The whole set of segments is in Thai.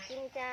กินจ้า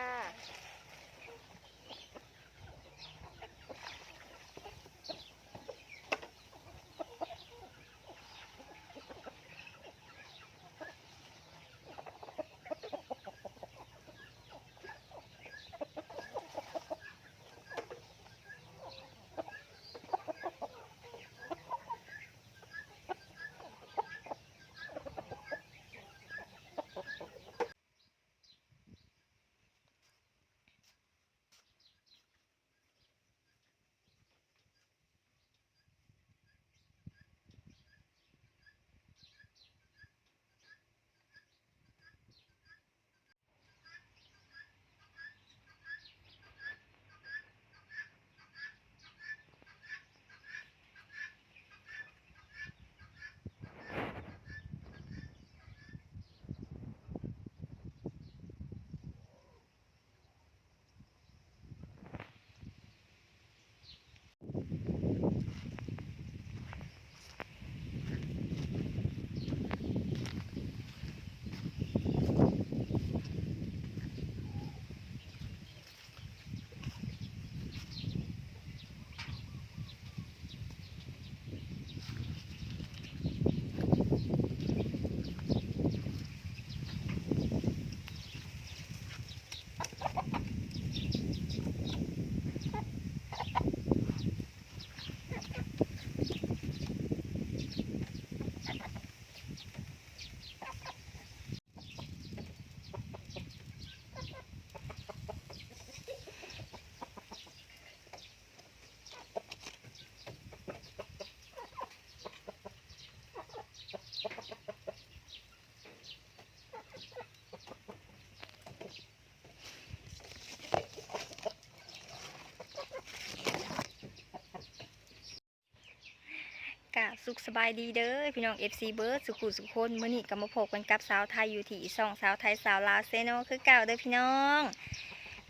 สุขสบายดีเด้อพี่น้อง FC เบิร์ดสุขุสุขคนมื้อนี้ก็มาพบกันกับสาวไทยอยู่ที่ช่องสาวไทยสาวลาวเซโนคือเก่าเด้อพี่น้อง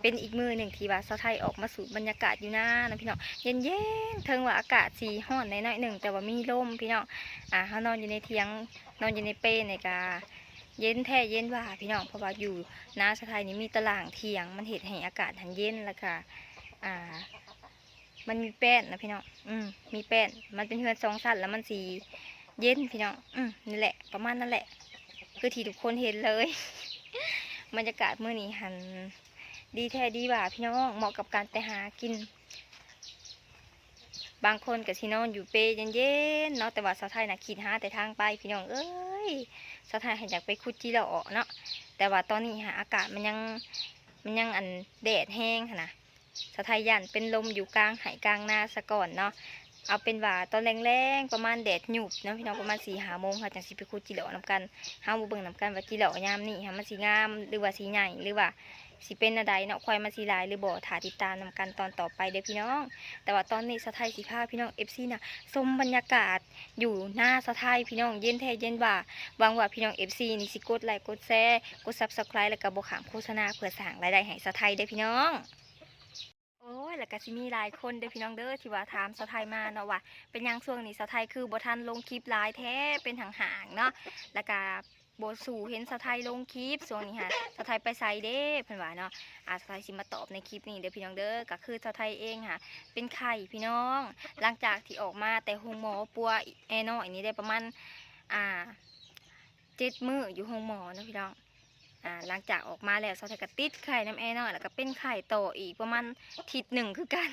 เป็นอีกมือหนึ่งที่ว่าสาวไทยออกมาสูดบรรยากาศอยู่นะพี่น้องเย็นๆเทิงว่าอากาศสีร้อนน้อยๆหนึ่งแต่ว่ามีลมพี่น้องเขานอนอยู่ในเถียงนอนอยู่ในเป้ในกาเย็นแท้เย็นว่าพี่น้องเพราะว่าอยู่น้าสาวไทยนี่มีตารางเถียงมันเห็ดให้อากาศหันเย็นแล้วก็มันมีแป้นนะพี่น้องมีแป้นมันเป็นเฮือน2 ชั้นแล้วมันสีเย็นพี่น้องนี่แหละประมาณนั่นแหละคือที่ทุกคนเห็นเลยบรรยากาศมื้อนี้หันดีแท้ดีว่าพี่น้องเหมาะกับการไปหากินบางคนกับที่นอนอยู่เปเย็นๆเนาะแต่ว่าสาวไทยน่ะคิดหาแต่ทางไปพี่น้องเอ้ยสาวไทยอยากไปคุดจีเราออกเนาะแต่ว่าตอนนี้อากาศมันยังอันแดดแห้งนะสาวไทยยันเป็นลมอยู่กลางไหกลางนาซะก่อนเนาะเอาเป็นว่าตอนแรงๆประมาณแดดหยุบเนาะพี่น้องประมาณ4-5 โมงค่ะจังสิไปคุดจีเหล่านำกันห้าโมงเบิ่งนำกันว่าจีเหล่ายามนี่มันสีงามหรือว่าสีใหญ่หรือว่าสิเป็นอะไรเนาะควายมาสีลายหรือบ่ถ่าติดตามนำกันตอนต่อไปเด้อพี่น้องแต่ว่าตอนนี้สาวไทยสิพาพี่น้อง FC น่ะชมบรรยากาศอยู่หน้าสาวไทยพี่น้องเย็นแท้เย็นว่าหวังว่าพี่น้อง FC นี่สิกดไลค์กดแชร์กด Subscribe แล้วก็บ่ขามโฆษณาเพื่อสร้างรายได้ให้สาวไทยเด้อพี่น้องโอ้ยแล้วก็สิมีหลายคนเด้อพี่น้องเด้อที่ว่าถามสาวไทยมาเนาะว่าเป็นยังช่วงนี้สาวไทยคือบ่ทันลงคลิปหลายแท้เป็นห่างๆเนาะแล้วก็โบสู่เห็นสาวไทยลงคลิปส่วนนี้สาวไทยไปไซเด้เพิ่นว่าเนาะสาวไทยสิมาตอบในคลิปนี้เด้อพี่น้องเด้อก็คือสาวไทยเองเป็นไข่พี่น้องหลังจากที่ออกมาแต่โรงหมอปัวแอน้อยนี่ได้ประมาณ7 มื้ออยู่โรงหมอนะพี่น้องหลังจากออกมาแล้วสาวไทยก็ติดไข่น้ำแอน้อยแล้วก็เป็นไข่โตอีกประมาณ1 อาทิตย์คือกัน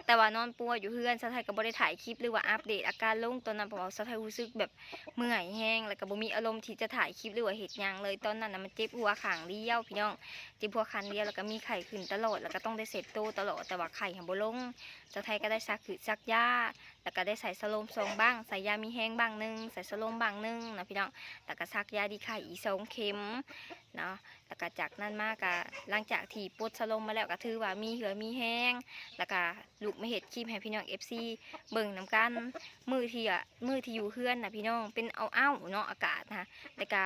แต่ว่านอนปัวอยู่เฮือนสาวไทยก็บ่ได้ถ่ายคลิปหรือว่าอัปเดตอาการลงตอนนั้นเพราะว่าสาวไทยรู้สึกแบบเมื่อยแห้งแล้วก็บ่มีอารมณ์ที่จะถ่ายคลิปหรือว่าเฮ็ดหยังเลยตอนนั้นมันเจ็บหัวข้างเดียวพี่น้องเจ็บหัวข้างเดียวแล้วก็มีไข้ขึ้นตลอดแล้วก็ต้องได้เสพโตตลอดแต่ว่าไข้บ่ลงสาวไทยก็ได้ซักยาแล้วก็ได้ใส่สโลม2 บ้างใส่ยามีแห้งบ้างนึงใส่สโลมบ้างนึงนะพี่น้องแล้วก็ซักยาดีไข้อีก2 เข็มเนาะแล้วก็จากนั้นมากก็หลังจากที่ปลดสโลมมาแล้วก็ถือว่ามีเหือมีแห้งแล้วก็ลูกมาเฮ็ดคลิปให้พี่น้อง FC เบิ่งนำกันมือที่อยู่เฮือนนะพี่น้องเป็นเอาเนาะอากาศแล้วก็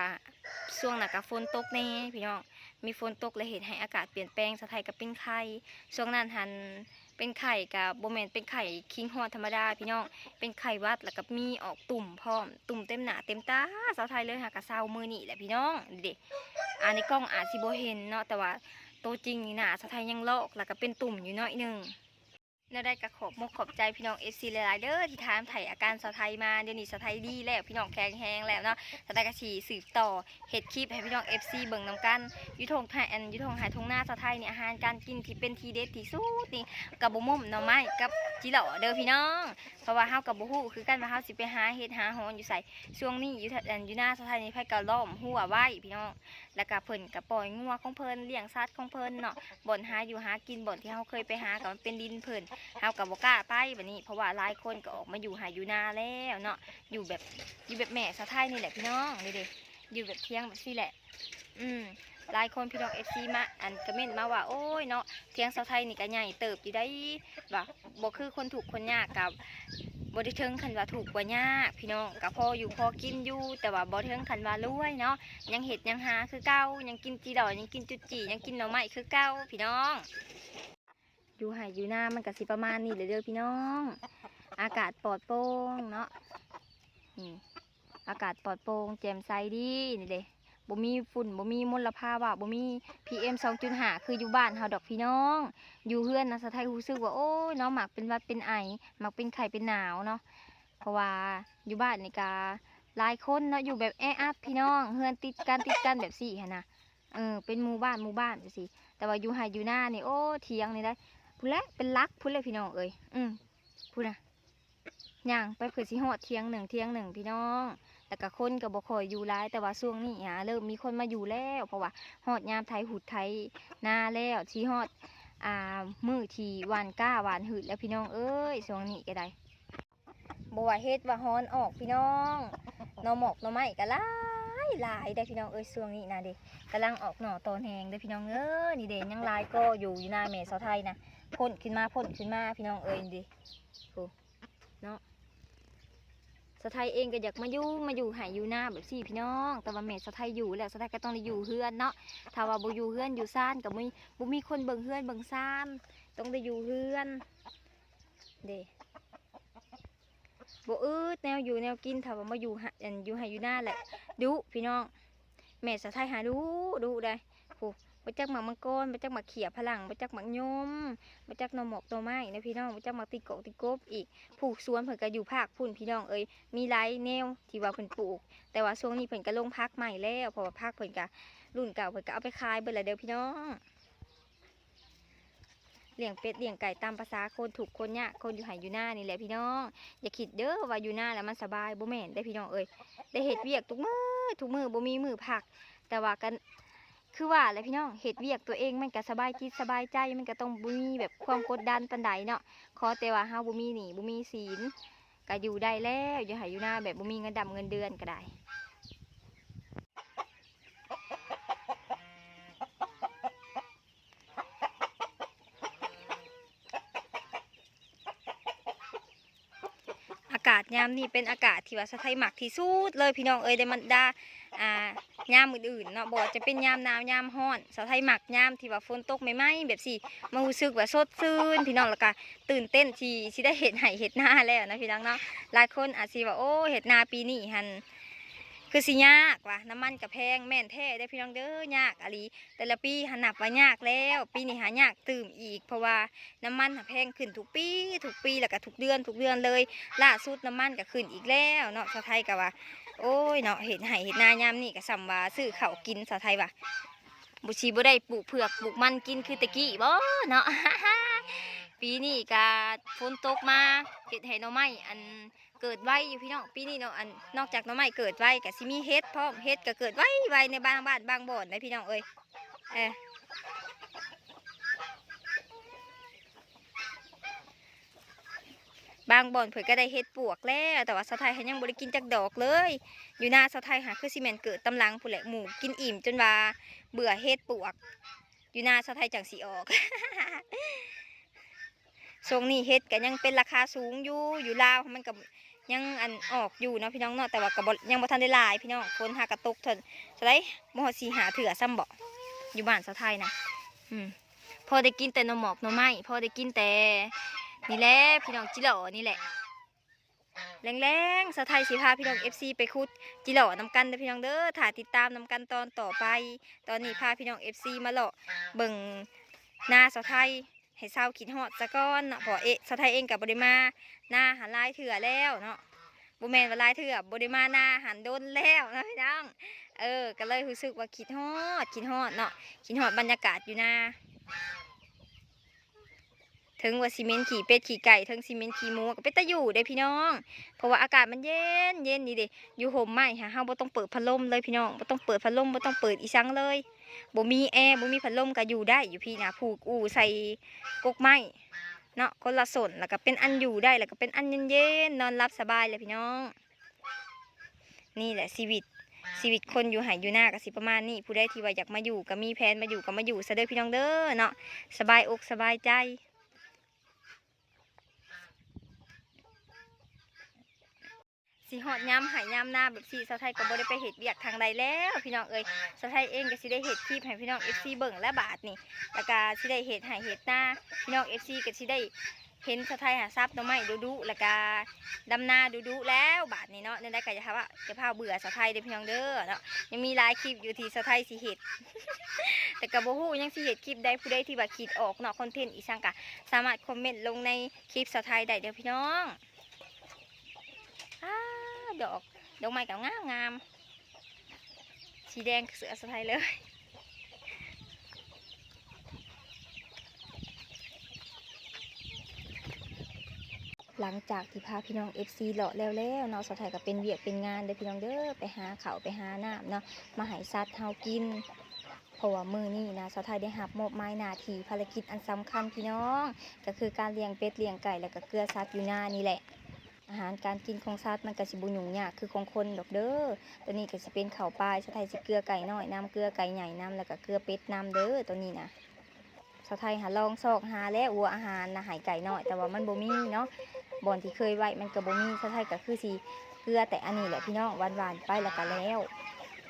ช่วงนั้นก็ฝนตกแน่พี่น้องมีฝนตกและเฮ็ดให้อากาศเปลี่ยนแปลงสะไทยก็เป็นไข้ช่วงนั้นเป็นไข้กับโบแมนเป็นไข้คิงฮอดธรรมดาพี่น้องเป็นไข้หวัดแล้วก็มีออกตุ่มพร้อมตุ่มเต็มหน้าเต็มตาสาวไทยเลยกะเศร้ามือนี่แหละพี่น้องเด็ก ในกล้องอาจสิบ่เห็นเนาะแต่ว่าตัวจริงนี่น่ะสะไทยยังลอกแล้วก็เป็นตุ่มอยู่น้อยหนึงแล้วได้กระขอบมกขอบใจพี่น้องFCหลายๆเด้อที่ถามไถ่อาการสะไทยมาเดี๋ยวนี้สะไทยดีแล้วพี่น้องแข็งแรงแล้วเนาะสะไทยกระฉีสืบต่อเฮ็ดคลิปให้พี่น้อง FC เบิ่งนำกันยุทงไทยยุทงหายทงหน้าสะไทยเนี่ยอาหารการกินที่เป็นทีเด็ดที่สุดนี่กับบ่ม่มหน่อไม้กับจิหล่อเด้อพี่น้องเพราะว่าเฮากับบ่ฮู้คือกันว่าเฮาสิไปหาเฮ็ดหาหอนอยู่ไสช่วงนี้อยู่หน้าสะไทยนี่ไผก็ล้อมหัวไว้พี่น้องแล้วก็เพิ่นก็ปล่อยงัวของเพิ่นเลี้ยงสัตว์ของเพิ่นเนาะบ่อนหาอยู่หากินบ่อนที่เฮาเคยไปหาก็มันเป็นดินเพิ่นเฮาก็บ่กล้าไปแบบนี้เพราะว่าหลายคนก็ออกมาอยู่หาอยู่นาแล้วเนาะอยู่แบบแม่สะไทยนี่แหละพี่น้องเด็กๆอยู่แบบเที่ยงแบบนี้แหละหลายคนพี่น้องFCมาคอมเมนต์มาว่าโอ้ยเนาะเที่ยงสะไทยนี่ก็ใหญ่เติบอยู่ได้ว่าบ่คือคนถูกคนยากกับบ่ได้ถึงคันว่าถูกกว่ายากพี่น้องก็พออยู่พอกินอยู่แต่ว่าบ่ถึงคันว่ารวยเนาะยังเฮ็ดยังหาคือเก่ายังกินจีดอกยังกินจุดจียังกินหน่อไม้คือเก่าพี่น้องอยู่ไห่อยู่หน้ามันก็สิประมาณนี้เลยเด้อพี่น้องอากาศปลอดโปร่งเนาะนี่อากาศปลอดโปร่งแจ่มใสดีนี่เด้บ่มีฝุ่นบ่มีมลภาวะบ่มี PM 2.5คืออยู่บ้านเฮาดอกพี่น้องอยู่เฮือนนะสะไทยรู้สึกว่าโอ้ยเนาะมักเป็นหวัดเป็นไอมักเป็นไข้เป็นหนาวเนาะเพราะว่าอยู่บ้านนี่กาหลายคนเนาะอยู่แบบแออัดพี่น้องเฮือนติดกันแบบสี่หั่นน่ะเป็นหมู่บ้านจังซี่แต่ว่าอยู่ไห่อยู่หน้านี่โอ้เถียงนี่ได้พูดแล้วเป็นลักพูดเลยพี่น้องเอ้ยพูดนะย่างไปเผื่อสิฮอดเที่ยงหนึ่งพี่น้องแล้วก็คนกับบ่คอยอยู่ร้ายแต่ว่าช่วงนี้เริ่มมีคนมาอยู่แล้วเพราะว่าฮอดยามไทยหุดไทยนาแล้วที่ฮอดมือที่หวานก้าหวานหืดแล้วพี่น้องเอ้ยช่วงนี้ก็ได้บ่ว่าเฮ็ดว่าฮ้อนออกพี่น้องหน่อหมอกหน่อไม้ก็หลายได้พี่น้องเอ้ยช่วงนี้นะเด็กกำลังออกหน่อตอนแหงได้พี่น้องเอ้ยนี่เด่นยังลายก็อยู่หน้าเมสไทยนะพ่นขึ้นมาพี่น้องเอ้ยดิเนาะสะไทยเองก็อยากมาอยู่หายอยู่หน้าแบบสี่พี่น้องแต่ว่าเมสไทยอยู่แล้วสะไทยก็ต้องได้อยู่เฮือนเนาะถ้าว่าบ่อยู่เฮือนอยู่ซ่านกับบ่มีคนเบิ่งเฮือนเบิ่งซ่านต้องได้อยู่เฮือนเด้บ่แนวอยู่แนวกินถ้าว่ามาอยู่หายอยู่หน้าแหละดุพี่น้องแม่สะไทยหาดุได้โหมาจักหมักมังกรมาจักหมักเขียพลังมาจักหมักยมมาจักหน่อหมกตัวไม้นะพี่น้องมาจักหมักติกบอีกปลูกสวนเพิ่นก็อยู่ภาคพุ่นพี่น้องเอ้ยมีหลายแนวที่ว่าเพิ่นปลูกแต่ว่าช่วงนี้เพิ่นก็ลงพักใหม่แล้วเพราะว่าพักเพิ่นก็รุ่นเก่าเพิ่นก็เอาไปขายเบิดแล้วเด้อพี่น้องเลี้ยงเป็ดเลี้ยงไก่ตามภาษาคนถูกคนยากคนอยู่ไห่อยู่หน้านี่แหละพี่น้องอย่าคิดเด้อว่าอยู่หน้าแล้วมันสบายบ่แม่นได้พี่น้องเอ้ยได้เฮ็ดเวียกทุกมื้อบ่มีมื้อพักแต่ว่ากันคือว่าแหละพี่น้องเฮ็ดเวียกตัวเองมันก็สบายจิตสบายใจมันก็ต้องบ่มีแบบความกดดันปานใดเนาะขอแต่ว่าเฮาบ่มีหนี้บ่มีศีลก็อยู่ได้แล้วอยู่ไห่อยู่หน้าแบบบ่มีเงินดำเงินเดือนก็ได้อากาศยามนี้เป็นอากาศที่ว่าสะไทยหมักที่สุดเลยพี่น้องเอ้ยได้มันดายามอื่นๆเนาะบอกจะเป็นยามหนาวยามร้อนสะไทยหมักยามที่ว่าฝนตกไม่ไหมแบบสิมารู้สึกว่าสดชื่นพี่น้องแล้วก็ตื่นเต้นที่ได้เห็ดไห่เห็ดหน้าแล้วนะพี่น้องเนาะหลายคนอาจสิว่าโอ้เห็ดนาปีนี้หันคือสิยากว่ะน้ำมันกับแพงแม่นแท้ได้พี่น้องเด้อยากอะไรแต่ละปีหันหนับว่ายากแล้วปีนี้หายากตื่มอีกเพราะว่าน้ำมันแพงขึ้นทุกปีแล้วก็ทุกเดือนเลยล่าสุดน้ำมันก็ขึ้นอีกแล้วเนาะชาวไทยก็ว่าโอ้ยเนาะเห็ดไห่เห็ดนายามนี่ก็สัมว่าซื้อข้าวกินชาวไทยว่ะบุชีบ่ได้ปลูกเผือกปลูกมันกินคือตะกี้บ่เนาะ ปีนี้ก็ฝนตกมาเห็ดไห่หน่อไม้เกิดไว้อยู่พี่น้องปีนี้เนาะนอกจากหน่อไม้เกิดไว้ก็สิมีเห็ดพร้อมเห็ดก็เกิดไว้ในบางบ้านบางบ่อนนะพี่น้องเอ้ยบางบ่อนเผื่อก็ได้เห็ดปวกแล้วแต่ว่าสะไทยยังบ่ได้กินจากดอกเลยอยู่หน้าสะไทยหาคือซีเมนเกิดตำลังผู้แหละหมูกินอิ่มจนว่าเบื่อเห็ดปวกอยู่หน้าสะไทยจังสีออก ช่วงนี้เห็ดก็ยังเป็นราคาสูงอยู่ลาวมันกับยังออกอยู่เนาะพี่น้องเนาะแต่ว่ากับยังบ่ทันได้หลายพี่น้องคนหากระตกเถินจะได้บ่ฮอด4 หาเถื่อซ้ำบ่อยู่บ้านสะไทยนะพอได้กินแต่หน่อหมอกหน่อไม้พอได้กินแต่นี่แหละพี่น้องจิหล่อนี่แหละ แรงๆสาวไทยสิพาพี่น้อง FC ไปคุดจิหล่อนำกันเด้อพี่น้องเด้อถ่ายติดตามนำกันตอนต่อไปตอนนี้พาพี่น้อง FC มาเลาะเบิ่งหน้าสาวไทยให้เศร้าคิดฮอดซะก่อนเนาะเพอสาวไทยเองกับบ่ได้มาหน้าหันลายเถื่อแล้วเนาะบ่แม่นว่าลายเถื่อบ่ได้มาหน้าหันโดนแล้วนะพี่น้องก็เลยรู้สึกว่าคิดฮอดเนาะคิดฮอดบรรยากาศอยู่หน้าถึงว่าซีเมนต์ขี่เป็ดขี่ไก่ถึงซีเมนต์ขี่หมูก็เป็นตะอยู่เด้พี่น้องเพราะว่าอากาศมันเย็นนี่เด้อยู่ห่มไม้ค่ะเฮาบ่ต้องเปิดพัดลมเลยพี่น้องบ่ต้องเปิดพัดลมบ่ต้องเปิดอีสังเลยบ่มีแอร์บ่มีพัดลมก็อยู่ได้อยู่พี่นะผูกอู่ใส่กกไม้เนาะคนละส่วนแล้วก็เป็นอันอยู่ได้แล้วก็เป็นอันเย็นๆนอนรับสบายเลยพี่น้องนี่แหละชีวิตคนอยู่ไหอยู่หน้าก็สิประมาณนี้ผู้ใดที่ว่าอยากมาอยู่ก็มีแผนมาอยู่ก็มาอยู่ซะเด้อพี่น้องเด้อเนาะสบายอกสบายใจสีหอดย้ำหายย้ำหน้าแบบสีสาวไทยก็บ่ได้ไปเห็ดเบียกทางใดแล้วพี่น้องสาวไทยเองก็สิได้เห็ดคลิปให้พี่น้อง FC เบิ่งและบาทนี่แล้วก็สิได้เห็ดหายเห็ดหน้าพี่น้อง FC ก็สิได้เห็นสาวไทยหาซับดอกไม้ดูแล้วก็ดำนาดูแล้วบาทนี่เนาะนั่นได้ก็จะทำว่าจะพาเบื่อสาวไทยเด้อพี่น้องเด้อเนาะยังมีหลายคลิปอยู่ที่สาวไทยสิเห็ด แต่ก็บ่ฮู้ยังสิเห็ดคลิปใดผู้ใดที่ว่าคิดออกเนาะคอนเทนต์อีสังก็สามารถคอมเมนต์ลงในคลิปสาวไทยได้เด้อพี่น้องดอกไม้กับงามสีแดงเสือสะพายเลยหลังจากที่พาพี่น้อง FC เลาะแล้วเนาะสาวไทยก็เป็นเวียกเป็นงานเด้อพี่น้องเด้อไปหาเขาไปหาน้ำเนาะมาให้สัตว์เฮากินเพราะว่ามื้อนี้นะสาวไทยได้รับมอบหมายหน้าที่ภารกิจอันสำคัญพี่น้องก็คือการเลี้ยงเป็ดเลี้ยงไก่แล้วก็เกลือสัตว์อยู่หน้านี่แหละอาหารการกินของสัตว์มันก็สิบ่ยุ่งยากคือของคนดอกเด้อตัวนี้ก็สิเป็นข้าวปลาสาวไทยสิเกลือไก่น้อยน้ำเกลือไก่ใหญ่น้ำแล้วก็เกลือเป็ดน้ำเด้อตัวนี้นะสาวไทยลองซอกหาแล้ววัวอาหารนะหายไก่น้อยแต่ว่ามันบ่มีเนาะบ่อนที่เคยไว้มันก็บ่มีสาวไทยก็คือสิเกลือแต่อันนี้แหละพี่น้องหวานๆไปแล้วก็แล้ว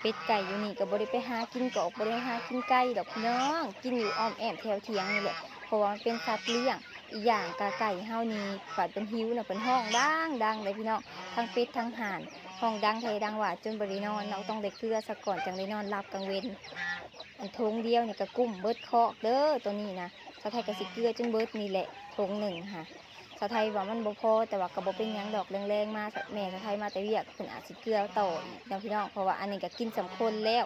เป็ดไก่อยู่นี่ก็บ่ได้ไปหากินกอกบ่ได้หากินไก่ดอกพี่น้องกินอยู่อ้อมแอมแถวเถียงนี่แหละเพราะว่ามันเป็นสัตว์เลี้ยงอีกอย่างกาไก่เฮานี่ฝันเป็นหิวน่ะเป็นห้องดังเลยพี่น้องทั้งเป็ดทั้งห่านห้องดังไทยดังว่าจนบรินอนเราต้องได้เกลือซะก่อนจังได้นอนรับกลางเว้นอันทงเดียวนี่ก็กุ้มเบิดคอกเด้อตัวนี้นะสาวไทยก็สิเกลือจนเบิดนี่แหละทงหนึ่งค่ะสาวไทยว่ามันบ่พอแต่ว่าก็บ่เป็นหยังดอกแรงๆมาแม่สาวไทยมาแต่เวียกเพิ่นอาจสิเกลือต่ออีกนะพี่น้องเพราะว่าอันนี้ก็กินสำคัญแล้ว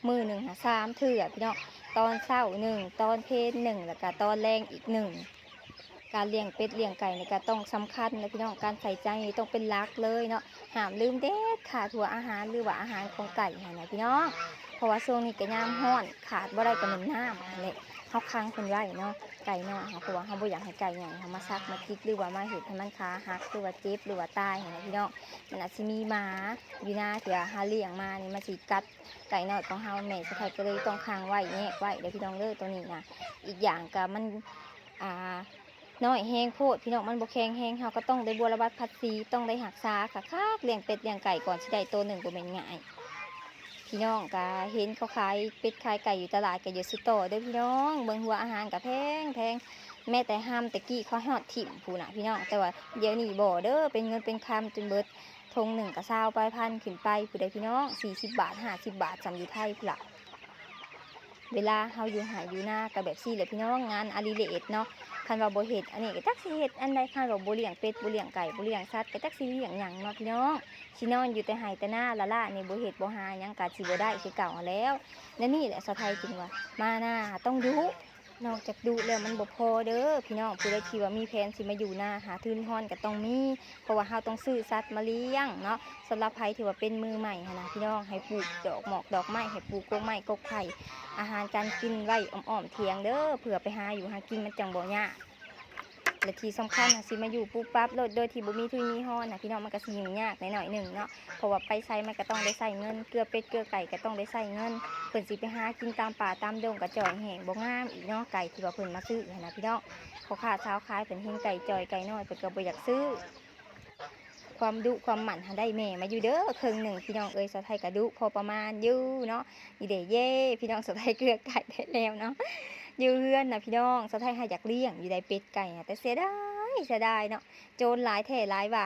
มื้อหนึ่ง3 เทื่อพี่น้องตอนเช้า1ตอนเพล1แล้วก็ตอนแรงอีก1การเลี้ยงเป็ดเลี้ยงไก่ในการต้องสำคัญนะพี่น้องการใส่ใจต้องเป็นหลักเลยเนาะห้ามลืมเด็ดขาดหัวอาหารหรือว่าอาหารของไก่นะพี่น้องเพราะว่าช่วงนี้ก็ยามร้อนขาดบ่ได้ก็เหม็นน้ำอะไรเขาค้างคนไว้เนาะไก่เนาะเพราะว่าเขาบ่อยากให้ไก่อย่างมาซักมาคิดหรือว่ามาเห็ดให้มันขาหักหรือว่าเจ็บหรือว่าตายนะพี่น้องมันอาจจะมีหมาอยู่หน้าเถื่อหาเลี้ยงมานี่มาสิกัดไก่น้อยของเฮาแม่สะใภ้ก็เลยต้องค้างไว้แยกไว้เดี๋ยวพี่น้องเลิกตัวนี้นะอีกอย่างก็มันน้อยแห้งโพดพี่น้องมันบกแข็งแห้งเฮาก็ต้องได้บัวระบาดพัดซีต้องได้หักษาค่ะเลี้ยงเป็ดเลี้ยงไก่ก่อนสิได้ตัวหนึ่งบ่แม่นง่ายพี่น้องก็เห็นเขาขายเป็ดขายไก่อยู่ตลาดก็เยอะสุดโต่อเด้อพี่น้องเบิ่งหัวอาหารก็แพงแม้แต่ห้ามตะกี้เขาฮอดถิ่มผู้น่ะพี่น้องแต่ว่าเดี๋ยวนี้บ่เด้อเป็นเงินเป็นคำจนเบิดทงหนึ่งก็20ปลายพันขึ้นไปผู้ใดพี่น้อง40 บาท50 บาทจำอยู่ไทยพุ่นล่ะเวลาเฮาอยู่หาอยู่หน้าก็แบบซี่แหละพี่น้องงานอดิเรกเนาะคันว่าบ่เฮ็ดอันนี้ก็จักสิเฮ็ดอันใดคันว่าบ่เลี้ยงเป็ดบ่เลี้ยงไก่บ่เลี้ยงสัตว์ก็จักสิเลี้ยงหยังเนาะพี่น้องสินอนอยู่แต่ไห้แต่หน้าละล่ะนี่บ่เฮ็ดบ่หาหยังก็สิบ่ได้คือเก่าแล้วและนี่แหละสาวไทยจริงว่ามาหน้าต้องดุนอกจากดุแล้วมันบ่พอเด้อพี่น้องผู้ใดที่ว่ามีแผนสิมาอยู่หน้าหาทุนฮ้อนก็ต้องมีเพราะว่าเฮาต้องซื้อสัตว์มาเลี้ยงเนาะสำหรับไผที่ว่าเป็นมือใหม่หันนะพี่น้องให้ปลูกดอกหมอกดอกไม้ให้ปลูกกกไม้กกไผ่อาหารการกินไว้อ้อมๆเถียงเด้อเผื่อไปหาอยู่หากินมันจังบ่ยากและที่สำคัญสิมาอยู่ปุ๊บปั๊บโดยที่บ่มีทุนมีฮ้อนนะพี่น้องมันก็สิยุ่งยากหน่อยๆนึงเนาะเพราะว่าไปใช้มันก็ต้องได้ใช้เงินเกลือเป็ดเกลือไก่ก็ต้องได้ใช้เงินเพิ่นสิไปหากินตามป่าตามดงก็จ่อยแห้งบ่งามอีกเนาะไก่ที่ว่าเพิ่นมาซื้อนะพี่น้องเขาขาเช้าขายเพิ่นเห็นไก่จ่อยไก่น้อยเพิ่นก็บ่อยากซื้อความดุความหมั่นได้แม่มาอยู่เด้อครึ่งหนึ่งพี่น้องสาวไทยก็ดุพอประมาณอยู่เนาะนี่เด้เย่พี่น้องสาวไทยเกลือไก่ได้แล้วเนาะอยู่เฮือนนะพี่น้องสาวไทยอยากเลี้ยงอยู่ได้เป็ดไก่แต่เสียดายเนาะโจรหลายแท้หลายว่า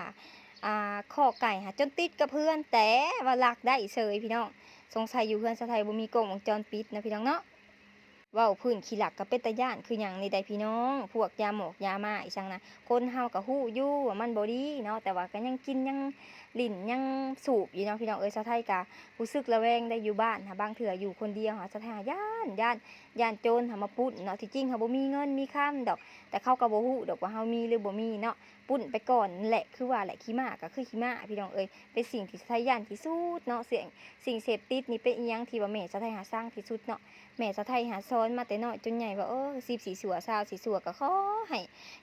ข้อไก่หาจนติดกับเพื่อนแต่ว่าลักได้เฉยพี่น้องสงสัยอยู่เพื่อนสะไทยบ่มีกล้องวงจรปิดนะพี่น้องเนาะเว้าพื้นขี้หลักกับเป็นตาย่านคือหยังนี่ได้พี่น้องพวกยาหมอกยามาอีจังนะคนเฮาก็ฮู้อยู่ว่ามันบ่ดีเนาะแต่ว่าก็ยังกินยังลิ้นยังสูบอยู่เนาะพี่น้องสะไทยก็รู้สึกระแวงได้อยู่บ้านหาบางเทื่ออยู่คนเดียวหาสะไทยย่านโจรหามาปุ้นเนาะที่จริงเฮาบ่มีเงินมีค่ำดอกแต่เขาก็บ่ฮู้ดอกว่าเฮามีหรือบ่มีเนาะปุ้นไปก่อนแหละคือว่าแหละขี้ม้าก็คือขี้ม้าพี่น้องเป็นสิ่งที่สะไทยย่านที่สุดเนาะสิ่งเสพติดนี่เป็นอีหยังที่ว่าแม่สะไทยหาสร้างที่สุดเนาะ แม่สะไทยหาซ้อนมาแต่น้อยจนใหญ่ว่า14สัว20สัวก็ขอให้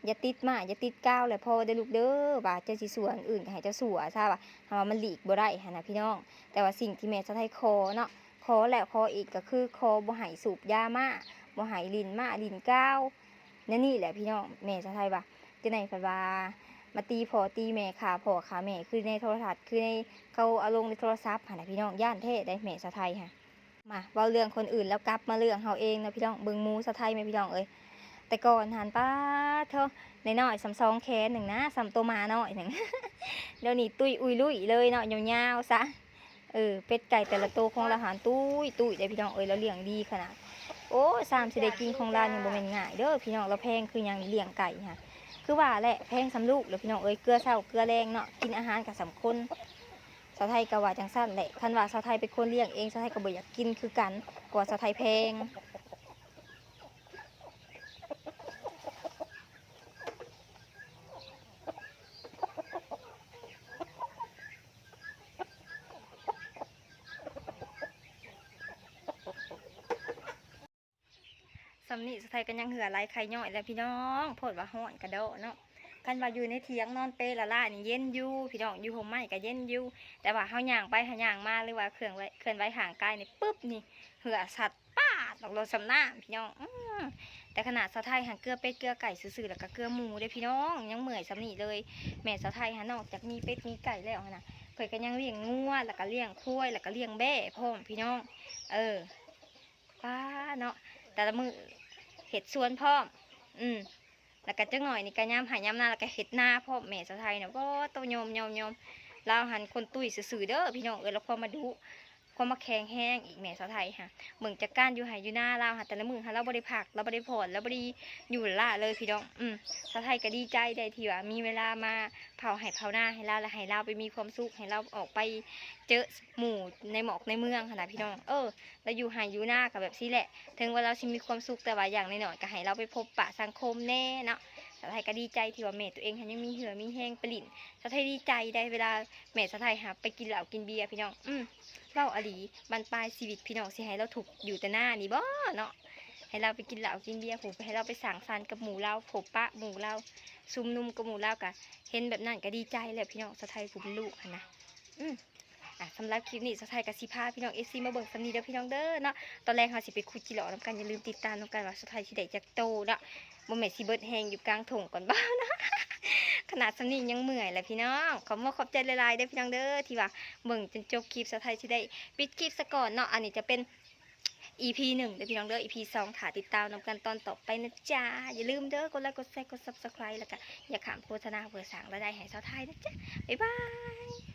อย่าติดมาอย่าติดกาวแหละพอได้อลูกเด้อว่าเจ้าสิสัวอันอื่นก็ให้เจ้าสัวซะว่าหาว่ามันหลีกบ่ได้หั่นน่ะพี่น้องแต่ว่าสิ่งที่แม่สะไทยขอเนาะขอแล้วขออีกก็คือขอบ่ให้สูบยามาบ่ให้ลิ้นมาลิ้นกาวนี่แหละพี่น้องแม่สะไทยว่าจังได๋เพิ่นว่ามาตีพ่อตีแม่ฆ่าพ่อฆ่าแม่คือในโทรทัศน์คือในเขาเอาลงในโทรศัพท์หั่นน่ะพี่น้องย่านแท้ได้แม่สะไทยค่ะ มาเว้าเรื่องคนอื่นแล้วกลับมาเรื่องเฮาเองนะพี่น้องเบิ่งหมูสะไทยแม่พี่น้องแต่ก่อนหันป้าเถอะน้อยๆสำซองแขนหนึ่งนะสำตัวมาน้อยหนึ่ง เดี๋ยวนี้ตุยอุยลุยเลยเนาะยาวๆซะเป็ดไก่แต่ละตัวของเราหารตุ้ยได้พี่น้องแล้วเลี้ยงดีขนาดโอ้สิได้กินของเราเนี่ยบ่แม่นง่ายเด้อพี่น้องเราแพงคือหยังเลี้ยงไก่ค่ะคือว่าแหละแพงสำลูกเลยพี่น้องเกลือเช้าเกลือแรงเนาะกินอาหารกับสำคน สาวไทยก็ว่าจังสั้นแหละคันว่าสาวไทยเป็นคนเลี้ยงเองสาวไทยก็บ่อยากกินคือกันกว่าสาวไทยแพงสำนีสาวไทยก็ยังเหือไหลไข่ย่อยแล้วพี่น้องโพดว่าฮ้อนกระโดดเนาะคันว่าอยู่ในเถียงนอนเปละล่านี่เย็นอยู่พี่น้องอยู่ห่มไม้ก็เย็นอยู่แต่ว่าเฮาย่างไปหาย่างมาหรือว่าเคลื่อนไหวห่างกายนี่ปึ๊บนี่เหือสัตว์ป้าดอกโลสำน้าพี่น้องแต่ขนาดสาวไทยหันเกลือเป็ดเกลือไก่ซื่อๆแล้วก็เกลือหมูเด้พี่น้องยังเมื่อยสำนีเลยแม่สาวไทยหันนอกจากมีเป็ดมีไก่แล้วนะเพิ่นก็ยังเลี้ยงงัวแล้วก็เลี้ยงควายแล้วก็เลี้ยงแบ่พร้อมพี่น้องป้าเนาะแต่ละมือเห็ดสวนพร้อมแล้วก็จังหน่อยนี่ก็ย้ำหายย้ำหน้าแล้วก็เห็ดหน้าพร้อมแม่สาวไทยเนาะก็โตโยมลาวหันคนตุ้ยซื่อๆเด้อพี่น้องแล้วพอมาดูความมาแข็งแห้งอีกแม่สาวไทยค่ะเมืองจากการอยู่หายอยู่หน้าลาวค่ะแต่ละมือค่ะเราบริผักเราบริผ่อนเราบริอยู่ล่าเลยพี่น้องสาวไทยก็ดีใจได้ที่ว่ามีเวลามาเผาให้เผาหน้าให้เราและให้เราไปมีความสุขให้เราออกไปเจอหมู่ในหมอกในเมืองค่ะพี่น้องเราอยู่หายอยู่หน้ากับแบบนี้แหละถึงว่าเราชิมีความสุขแต่ว่าอย่างน้อยๆก็ให้เราไปพบปะสังคมแน่เนาะสาวไทยก็ดีใจที่ว่าแม่ตัวเองยังมีเหือมีแห้งปลิ่นสาวไทยดีใจได้เวลาแม่สาวไทยหาไปกินเหล้ากินเบียร์พี่น้องเล่าอลีบรรปลายชีวิตพี่น้องสิให้เราถูกอยู่แต่หน้านี่บ่เนาะให้เราไปกินเหล้ากินเบียร์ผมให้เราไปสั่งสรรค์กับหมู่เราพบปะหมู่เราซุ่มนุ่มกับหมู่เรากะเห็นแบบนั้นก็ดีใจแหละพี่น้องสาวไทยผมลูกนะสำหรับคลิปนี้สาวไทยกับสิพาพี่น้องมาเบิ่งสำนีเด้อพี่น้องเด้อเนาะตอนแรกเราสิไปคุยจิหล่อน้ำกันอย่าลืมติดตามน้ำกันว่าสาวไทยสิได้จากโตเนาะบ่แม่นสิเบิดแหงอยู่กลางถงก่อนบ้านะขนาดสำนียังเมื่อยแหละพี่น้องขอบใจหลายๆเด้อพี่น้องเด้อที่ว่าเบิ่งจนจบคลิปสาวไทยสิได้ปิดคลิปซะก่อนเนาะอันนี้จะเป็น EP 1เด้อพี่น้องเด้อ EP 2ถ่าติดตามนำกันตอนต่อไปนะจ๊ะอย่าลืมเด้อกดไลค์กดแชร์กด Subscribe แล้วก็อย่าขามโฆษณาเพื่อสั่งรายได้ให้สาวไทยนะจ๊ะบ๊ายบาย